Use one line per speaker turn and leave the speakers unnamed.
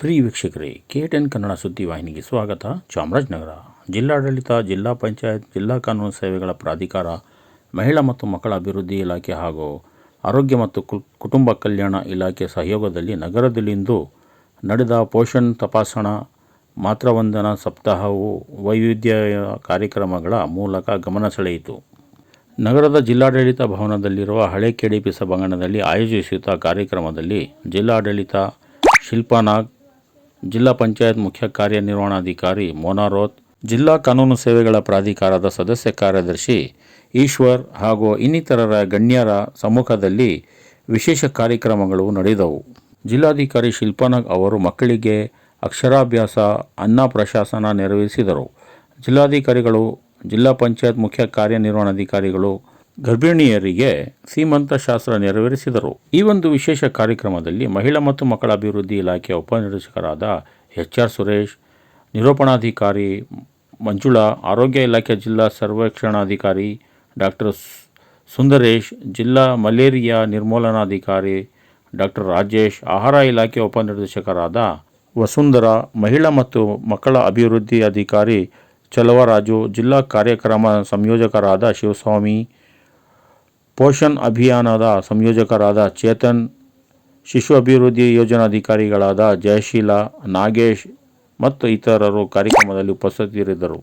ಪ್ರಿಯ ವೀಕ್ಷಕರೇ, KTN ಕನ್ನಡ ಸುದ್ದಿವಾಹಿನಿಗೆ ಸ್ವಾಗತ. ಚಾಮರಾಜನಗರ ಜಿಲ್ಲಾಡಳಿತ, ಜಿಲ್ಲಾ ಪಂಚಾಯತ್, ಜಿಲ್ಲಾ ಕಾನೂನು ಸೇವೆಗಳ ಪ್ರಾಧಿಕಾರ, ಮಹಿಳಾ ಮತ್ತು ಮಕ್ಕಳ ಅಭಿವೃದ್ಧಿ ಇಲಾಖೆ ಹಾಗೂ ಆರೋಗ್ಯ ಮತ್ತು ಕುಟುಂಬ ಕಲ್ಯಾಣ ಇಲಾಖೆ ಸಹಯೋಗದಲ್ಲಿ ನಗರದಲ್ಲಿಂದು ನಡೆದ ಪೋಷಣ್ ತಪಾಸಣಾ ಮಾತೃವಂದನಾ ಸಪ್ತಾಹವು ವೈವಿಧ್ಯ ಕಾರ್ಯಕ್ರಮಗಳ ಮೂಲಕ ಗಮನ ಸೆಳೆಯಿತು. ನಗರದ ಜಿಲ್ಲಾಡಳಿತ ಭವನದಲ್ಲಿರುವ ಹಳೆ KDP ಸಭಾಂಗಣದಲ್ಲಿ ಆಯೋಜಿಸಿದ ಕಾರ್ಯಕ್ರಮದಲ್ಲಿ ಜಿಲ್ಲಾಡಳಿತ ಶಿಲ್ಪಾ ನಾಗ್, ಜಿಲ್ಲಾ ಪಂಚಾಯತ್ ಮುಖ್ಯ ಕಾರ್ಯನಿರ್ವಹಣಾಧಿಕಾರಿ ಮೋನಾ ರೋತ್, ಜಿಲ್ಲಾ ಕಾನೂನು ಸೇವೆಗಳ ಪ್ರಾಧಿಕಾರದ ಸದಸ್ಯ ಕಾರ್ಯದರ್ಶಿ ಈಶ್ವರ್ ಹಾಗೂ ಇನ್ನಿತರರ ಗಣ್ಯರ ಸಮ್ಮುಖದಲ್ಲಿ ವಿಶೇಷ ಕಾರ್ಯಕ್ರಮಗಳು ನಡೆದವು. ಜಿಲ್ಲಾಧಿಕಾರಿ ಶಿಲ್ಪಾ ನಾಗ್ ಅವರು ಮಕ್ಕಳಿಗೆ ಅಕ್ಷರಾಭ್ಯಾಸ, ಅನ್ನಪ್ರಾಶನ ನೆರವೇರಿಸಿದರು. ಜಿಲ್ಲಾಧಿಕಾರಿಗಳು, ಜಿಲ್ಲಾ ಪಂಚಾಯತ್ ಮುಖ್ಯ ಕಾರ್ಯನಿರ್ವಹಣಾಧಿಕಾರಿಗಳು ಗರ್ಭಿಣಿಯರಿಗೆ ಸೀಮಂತ ಶಾಸ್ತ್ರ ನೆರವೇರಿಸಿದರು. ಈ ಒಂದು ವಿಶೇಷ ಕಾರ್ಯಕ್ರಮದಲ್ಲಿ ಮಹಿಳಾ ಮತ್ತು ಮಕ್ಕಳ ಅಭಿವೃದ್ಧಿ ಇಲಾಖೆಯ ಉಪನಿರ್ದೇಶಕರಾದ HR ಸುರೇಶ್, ನಿರೂಪಣಾಧಿಕಾರಿ ಮಂಜುಳಾ, ಆರೋಗ್ಯ ಇಲಾಖೆ ಜಿಲ್ಲಾ ಸರ್ವೇಕ್ಷಣಾಧಿಕಾರಿ ಡಾಕ್ಟರ್ ಸುಂದರೇಶ್, ಜಿಲ್ಲಾ ಮಲೇರಿಯಾ ನಿರ್ಮೂಲನಾಧಿಕಾರಿ ಡಾಕ್ಟರ್ ರಾಜೇಶ್, ಆಹಾರ ಇಲಾಖೆ ಉಪನಿರ್ದೇಶಕರಾದ ವಸುಂಧರಾ, ಮಹಿಳಾ ಮತ್ತು ಮಕ್ಕಳ ಅಭಿವೃದ್ಧಿ ಅಧಿಕಾರಿ ಚಲವರಾಜು, ಜಿಲ್ಲಾ ಕಾರ್ಯಕ್ರಮ ಸಂಯೋಜಕರಾದ ಶಿವಸ್ವಾಮಿ, ಪೋಷಣ್ ಅಭಿಯಾನದ ಸಂಯೋಜಕರಾದ ಚೇತನ್, ಶಿಶು ಅಭಿವೃದ್ಧಿ ಯೋಜನಾಧಿಕಾರಿಗಳಾದ ಜಯಶೀಲ, ನಾಗೇಶ್ ಮತ್ತು ಇತರರು ಕಾರ್ಯಕ್ರಮದಲ್ಲಿ ಉಪಸ್ಥಿತರಿದ್ದರು.